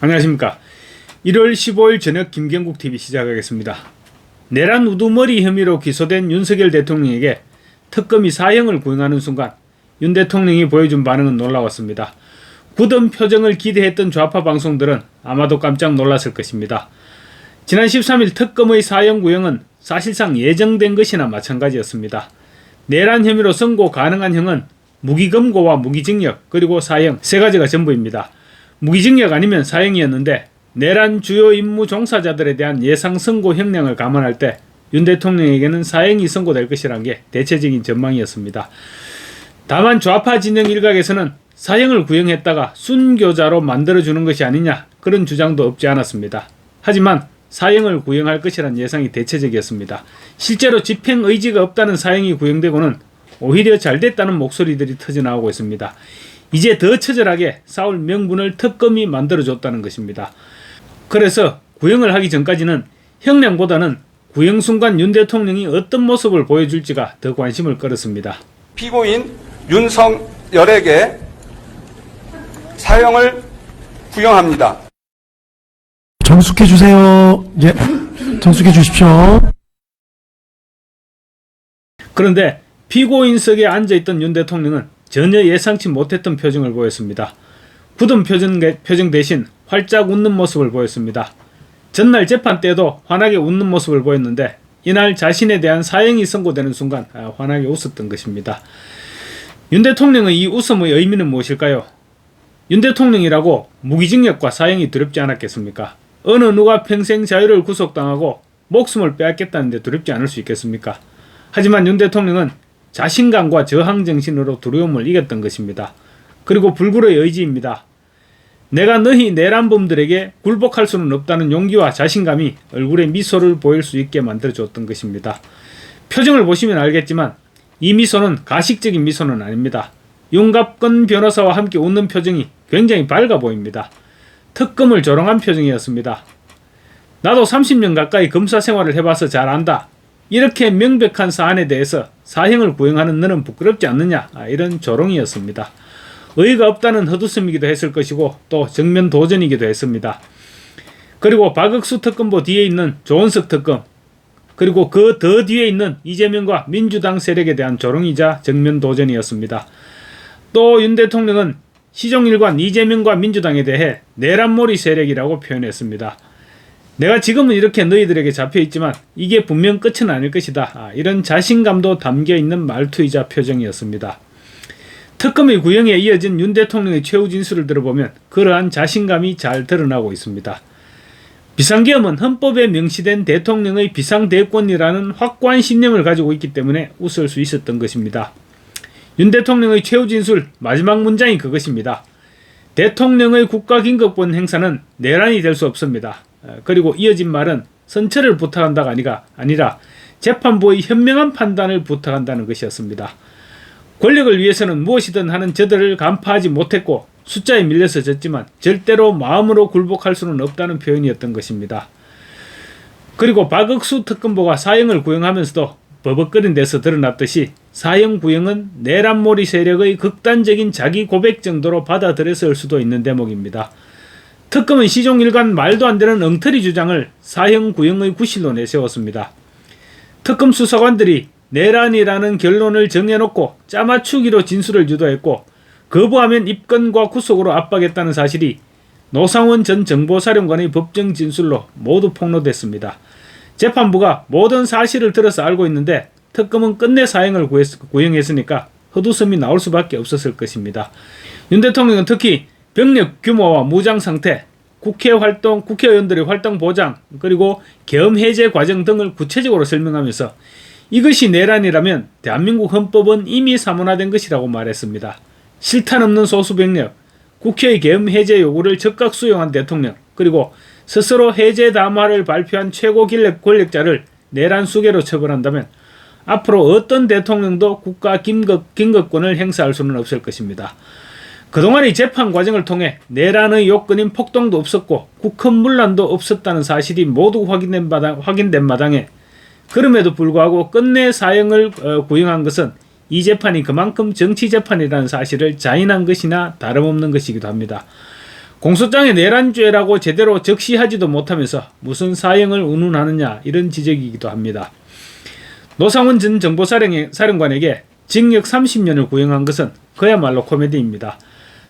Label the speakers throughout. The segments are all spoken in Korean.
Speaker 1: 안녕하십니까. 1월 15일 저녁 김경국TV 시작하겠습니다. 내란 우두머리 혐의로 기소된 윤석열 대통령에게 특검이 사형을 구형하는 순간 윤 대통령이 보여준 반응은 놀라웠습니다. 굳은 표정을 기대했던 좌파 방송들은 아마도 깜짝 놀랐을 것입니다. 지난 13일 특검의 사형 구형은 사실상 예정된 것이나 마찬가지였습니다. 내란 혐의로 선고 가능한 형은 무기검거와 무기징역 그리고 사형 세 가지가 전부입니다. 무기징역 아니면 사형이었는데 내란 주요 임무 종사자들에 대한 예상 선고 형량을 감안할 때 윤 대통령에게는 사형이 선고될 것이란 게 대체적인 전망이었습니다. 다만 좌파 진영 일각에서는 사형을 구형했다가 순교자로 만들어주는 것이 아니냐 그런 주장도 없지 않았습니다. 하지만 사형을 구형할 것이란 예상이 대체적이었습니다. 실제로 집행 의지가 없다는 사형이 구형되고는 오히려 잘됐다는 목소리들이 터져나오고 있습니다. 이제 더 처절하게 싸울 명분을 특검이 만들어줬다는 것입니다. 그래서 구형을 하기 전까지는 형량보다는 구형 순간 윤 대통령이 어떤 모습을 보여줄지가 더 관심을 끌었습니다.
Speaker 2: 피고인 윤석열에게 사형을 구형합니다.
Speaker 3: 정숙해 주세요. 예, 정숙해 주십시오.
Speaker 1: 그런데 피고인석에 앉아있던 윤 대통령은 전혀 예상치 못했던 표정을 보였습니다. 굳은 표정 대신 활짝 웃는 모습을 보였습니다. 전날 재판 때도 환하게 웃는 모습을 보였는데 이날 자신에 대한 사형이 선고되는 순간 환하게 웃었던 것입니다. 윤 대통령의 이 웃음의 의미는 무엇일까요? 윤 대통령이라고 무기징역과 사형이 두렵지 않았겠습니까? 어느 누가 평생 자유를 구속당하고 목숨을 빼앗겠다는데 두렵지 않을 수 있겠습니까? 하지만 윤 대통령은 자신감과 저항정신으로 두려움을 이겼던 것입니다. 그리고 불굴의 의지입니다. 내가 너희 내란범들에게 굴복할 수는 없다는 용기와 자신감이 얼굴에 미소를 보일 수 있게 만들어줬던 것입니다. 표정을 보시면 알겠지만 이 미소는 가식적인 미소는 아닙니다. 윤갑근 변호사와 함께 웃는 표정이 굉장히 밝아 보입니다. 특검을 조롱한 표정이었습니다. 나도 30년 가까이 검사 생활을 해봐서 잘 안다. 이렇게 명백한 사안에 대해서 사형을 구형하는 너는 부끄럽지 않느냐 이런 조롱이었습니다. 의의가 없다는 헛웃음이기도 했을 것이고 또 정면 도전이기도 했습니다. 그리고 박억수 특검보 뒤에 있는 조은석 특검 그리고 그 더 뒤에 있는 이재명과 민주당 세력에 대한 조롱이자 정면 도전이었습니다. 또 윤 대통령은 시종일관 이재명과 민주당에 대해 내란몰이 세력이라고 표현했습니다. 내가 지금은 이렇게 너희들에게 잡혀있지만 이게 분명 끝은 아닐 것이다. 이런 자신감도 담겨있는 말투이자 표정이었습니다. 특검의 구형에 이어진 윤 대통령의 최후 진술을 들어보면 그러한 자신감이 잘 드러나고 있습니다. 비상계엄은 헌법에 명시된 대통령의 비상대권이라는 확고한 신념을 가지고 있기 때문에 웃을 수 있었던 것입니다. 윤 대통령의 최후 진술 마지막 문장이 그것입니다. 대통령의 국가긴급권 행사는 내란이 될 수 없습니다. 그리고 이어진 말은 선처를 부탁한다가 아니라 재판부의 현명한 판단을 부탁한다는 것이었습니다. 권력을 위해서는 무엇이든 하는 저들을 간파하지 못했고 숫자에 밀려서 졌지만 절대로 마음으로 굴복할 수는 없다는 표현이었던 것입니다. 그리고 박억수 특검보가 사형을 구형하면서도 버벅거린 데서 드러났듯이 사형 구형은 내란몰이 세력의 극단적인 자기 고백 정도로 받아들였을 수도 있는 대목입니다. 특검은 시종일관 말도 안 되는 엉터리 주장을 사형 구형의 구실로 내세웠습니다. 특검 수사관들이 내란이라는 결론을 정해놓고 짜맞추기로 진술을 유도했고 거부하면 입건과 구속으로 압박했다는 사실이 노상원 전 정보사령관의 법정 진술로 모두 폭로됐습니다. 재판부가 모든 사실을 들어서 알고 있는데 특검은 끝내 사형을 구형했으니까 헛웃음이 나올 수밖에 없었을 것입니다. 윤 대통령은 특히 병력 규모와 무장 상태, 국회 활동, 국회의원들의 활동 보장, 그리고 계엄 해제 과정 등을 구체적으로 설명하면서 이것이 내란이라면 대한민국 헌법은 이미 사문화된 것이라고 말했습니다. 실탄 없는 소수 병력, 국회의 계엄 해제 요구를 적극 수용한 대통령, 그리고 스스로 해제 담화를 발표한 최고 권력자를 내란 수괴로 처벌한다면 앞으로 어떤 대통령도 국가 긴급권을 행사할 수는 없을 것입니다. 그동안의 재판 과정을 통해 내란의 요건인 폭동도 없었고 국헌문란도 없었다는 사실이 모두 확인된 마당에 그럼에도 불구하고 끝내 사형을 구형한 것은 이 재판이 그만큼 정치재판이라는 사실을 자인한 것이나 다름없는 것이기도 합니다. 공소장에 내란죄라고 제대로 적시하지도 못하면서 무슨 사형을 운운하느냐 이런 지적이기도 합니다. 노상원 전 정보사령관에게 징역 30년을 구형한 것은 그야말로 코미디입니다.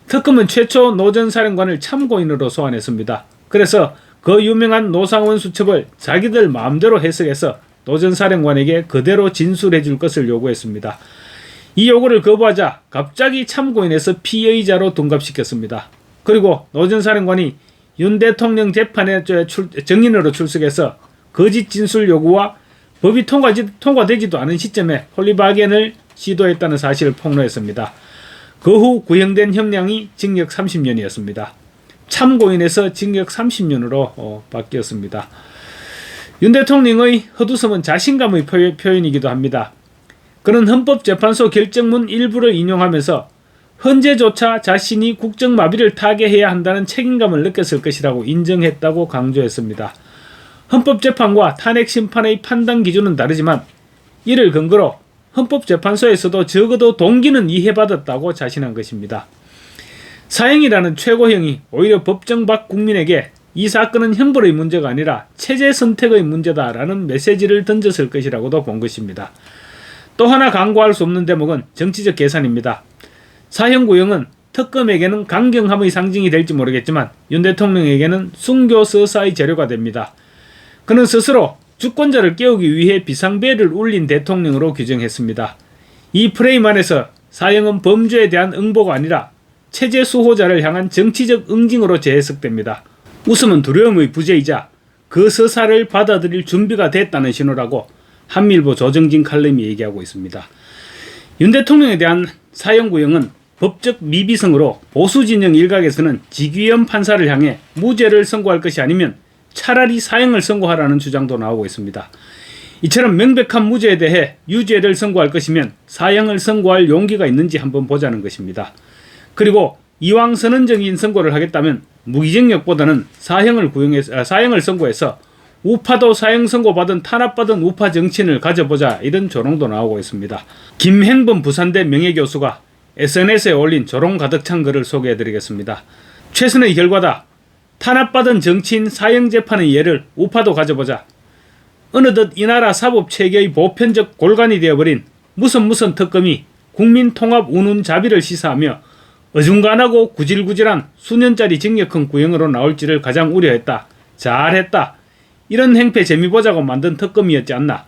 Speaker 1: 특검은 최초 노 전 사령관을 참고인으로 소환했습니다. 그래서 그 유명한 노상원 수첩을 자기들 마음대로 해석해서 노 전 사령관에게 그대로 진술해 줄 것을 요구했습니다. 이 요구를 거부하자 갑자기 참고인에서 피의자로 둔갑시켰습니다. 그리고 노 전 사령관이 윤 대통령 재판에 증인으로 출석해서 거짓 진술 요구와 법이 통과되지도 않은 시점에 홀리바겐을 시도했다는 사실을 폭로했습니다. 그 후 구형된 형량이 징역 30년이었습니다. 참고인에서 징역 30년으로 바뀌었습니다. 윤 대통령의 헛웃음은 자신감의 표현이기도 합니다. 그는 헌법재판소 결정문 일부를 인용하면서 현재조차 자신이 국정마비를 타개해야 한다는 책임감을 느꼈을 것이라고 인정했다고 강조했습니다. 헌법재판과 탄핵심판의 판단 기준은 다르지만 이를 근거로 헌법재판소에서도 적어도 동기는 이해받았다고 자신한 것입니다. 사형이라는 최고형이 오히려 법정 밖 국민에게 이 사건은 형벌의 문제가 아니라 체제 선택의 문제다라는 메시지를 던졌을 것이라고도 본 것입니다. 또 하나 간과할 수 없는 대목은 정치적 계산입니다. 사형 구형은 특검에게는 강경함의 상징이 될지 모르겠지만 윤 대통령에게는 순교서사의 재료가 됩니다. 그는 스스로 주권자를 깨우기 위해 비상벨을 울린 대통령으로 규정했습니다. 이 프레임 안에서 사형은 범죄에 대한 응보가 아니라 체제 수호자를 향한 정치적 응징으로 재해석됩니다. 웃음은 두려움의 부재이자 그 서사를 받아들일 준비가 됐다는 신호라고 한미일보 조정진 칼럼이 얘기하고 있습니다. 윤 대통령에 대한 사형 구형은 법적 미비성으로 보수진영 일각에서는 지귀현 판사를 향해 무죄를 선고할 것이 아니면 차라리 사형을 선고하라는 주장도 나오고 있습니다. 이처럼 명백한 무죄에 대해 유죄를 선고할 것이면 사형을 선고할 용기가 있는지 한번 보자는 것입니다. 그리고 이왕 선언적인 선고를 하겠다면 무기징역보다는 사형을 선고해서 우파도 사형 선고받은 탄압받은 우파 정치인을 가져보자 이런 조롱도 나오고 있습니다. 김행범 부산대 명예교수가 SNS에 올린 조롱 가득 찬 글을 소개해드리겠습니다. 최선의 결과다. 탄압받은 정치인 사형재판의 예를 우파도 가져보자. 어느덧 이 나라 사법체계의 보편적 골간이 되어버린 무슨 특검이 국민통합 운운 자비를 시사하며 어중간하고 구질구질한 수년짜리 징역형 구형으로 나올지를 가장 우려했다. 잘했다. 이런 행패 재미보자고 만든 특검이었지 않나.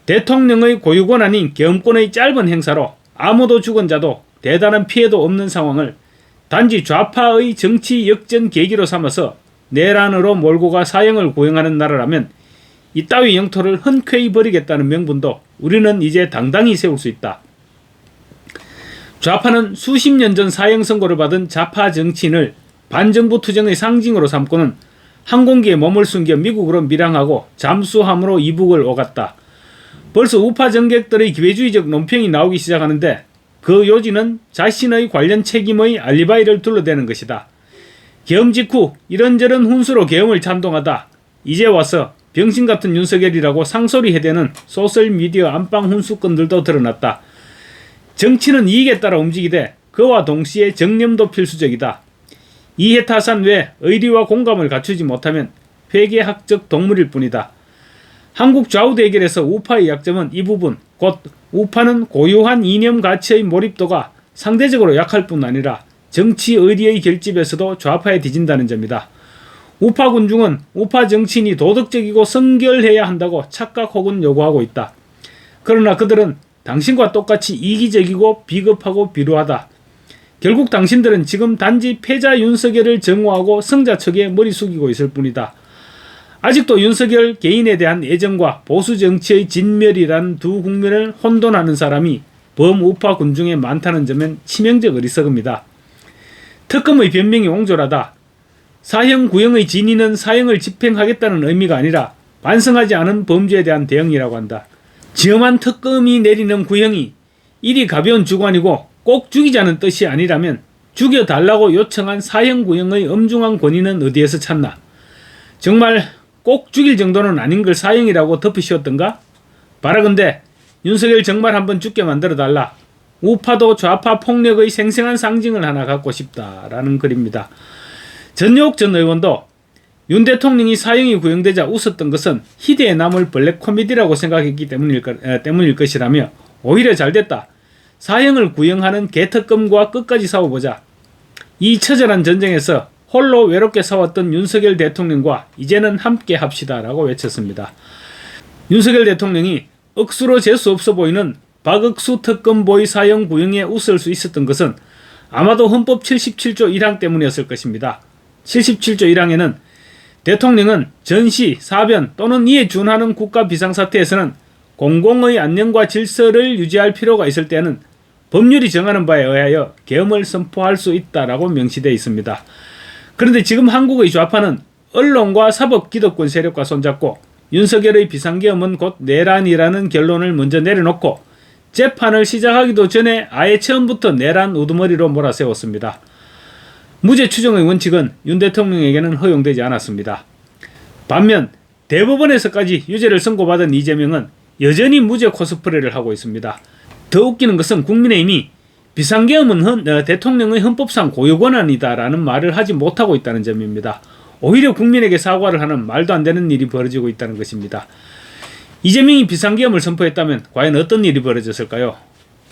Speaker 1: 대통령의 고유권 아닌 계엄권의 짧은 행사로 아무도 죽은 자도 대단한 피해도 없는 상황을 단지 좌파의 정치 역전 계기로 삼아서 내란으로 몰고 가 사형을 구형하는 나라라면 이따위 영토를 흔쾌히 버리겠다는 명분도 우리는 이제 당당히 세울 수 있다. 좌파는 수십 년 전 사형 선고를 받은 좌파 정치인을 반정부 투쟁의 상징으로 삼고는 항공기에 몸을 숨겨 미국으로 밀항하고 잠수함으로 이북을 오갔다. 벌써 우파 정객들의 기회주의적 논평이 나오기 시작하는데 그 요지는 자신의 관련 책임의 알리바이를 둘러대는 것이다. 계엄 직후 이런저런 훈수로 계엄을 찬동하다 이제 와서 병신같은 윤석열이라고 상소리 해대는 소셜미디어 안방 훈수꾼들도 드러났다. 정치는 이익에 따라 움직이되 그와 동시에 정념도 필수적이다. 이해타산 외 의리와 공감을 갖추지 못하면 회계학적 동물일 뿐이다. 한국 좌우 대결에서 우파의 약점은 이 부분, 곧 우파는 고유한 이념 가치의 몰입도가 상대적으로 약할 뿐 아니라 정치 의리의 결집에서도 좌파에 뒤진다는 점이다. 우파 군중은 우파 정치인이 도덕적이고 성결해야 한다고 착각 혹은 요구하고 있다. 그러나 그들은 당신과 똑같이 이기적이고 비겁하고 비루하다. 결국 당신들은 지금 단지 패자 윤석열을 정오하고 승자 척에 머리 숙이고 있을 뿐이다. 아직도 윤석열 개인에 대한 애정과 보수 정치의 진멸이란 두 국면을 혼돈하는 사람이 범우파 군중에 많다는 점은 치명적 어리석음이다. 특검의 변명이 옹졸하다. 사형 구형의 진위는 사형을 집행하겠다는 의미가 아니라 반성하지 않은 범죄에 대한 대응이라고 한다. 지엄한 특검이 내리는 구형이 이리 가벼운 주관이고 꼭 죽이자는 뜻이 아니라면 죽여달라고 요청한 사형 구형의 엄중한 권위는 어디에서 찾나? 정말 꼭 죽일 정도는 아닌 걸 사형이라고 덮으시었던가? 바라건대 윤석열 정말 한번 죽게 만들어달라. 우파도 좌파 폭력의 생생한 상징을 하나 갖고 싶다라는 글입니다. 전효옥 전 의원도 윤 대통령이 사형이 구형되자 웃었던 것은 희대에 남을 블랙 코미디라고 생각했기 때문일 것이라며 오히려 잘됐다. 사형을 구형하는 개특검과 끝까지 싸워보자. 이 처절한 전쟁에서 홀로 외롭게 싸웠던 윤석열 대통령과 이제는 함께 합시다라고 외쳤습니다. 윤석열 대통령이 억수로 재수 없어 보이는 박억수 특검보의 사형 구형에 웃을 수 있었던 것은 아마도 헌법 77조 1항 때문이었을 것입니다. 77조 1항에는 대통령은 전시, 사변 또는 이에 준하는 국가 비상사태에서는 공공의 안녕과 질서를 유지할 필요가 있을 때는 법률이 정하는 바에 의하여 계엄을 선포할 수 있다라고 명시되어 있습니다. 그런데 지금 한국의 좌파는 언론과 사법 기득권 세력과 손잡고 윤석열의 비상계엄은 곧 내란이라는 결론을 먼저 내려놓고 재판을 시작하기도 전에 아예 처음부터 내란 우두머리로 몰아세웠습니다. 무죄 추정의 원칙은 윤 대통령에게는 허용되지 않았습니다. 반면 대법원에서까지 유죄를 선고받은 이재명은 여전히 무죄 코스프레를 하고 있습니다. 더 웃기는 것은 국민의힘이 비상계엄은 대통령의 헌법상 고유권한이다라는 말을 하지 못하고 있다는 점입니다. 오히려 국민에게 사과를 하는 말도 안 되는 일이 벌어지고 있다는 것입니다. 이재명이 비상계엄을 선포했다면 과연 어떤 일이 벌어졌을까요?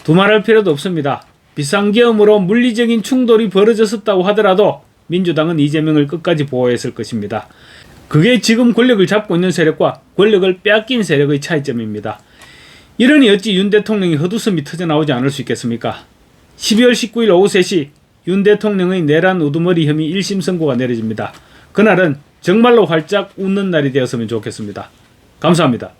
Speaker 1: 두말할 필요도 없습니다. 비상계엄으로 물리적인 충돌이 벌어졌었다고 하더라도 민주당은 이재명을 끝까지 보호했을 것입니다. 그게 지금 권력을 잡고 있는 세력과 권력을 빼앗긴 세력의 차이점입니다. 이러니 어찌 윤 대통령이 헛웃음이 터져나오지 않을 수 있겠습니까? 12월 19일 오후 3시 윤 대통령의 내란 우두머리 혐의 1심 선고가 내려집니다. 그날은 정말로 활짝 웃는 날이 되었으면 좋겠습니다. 감사합니다.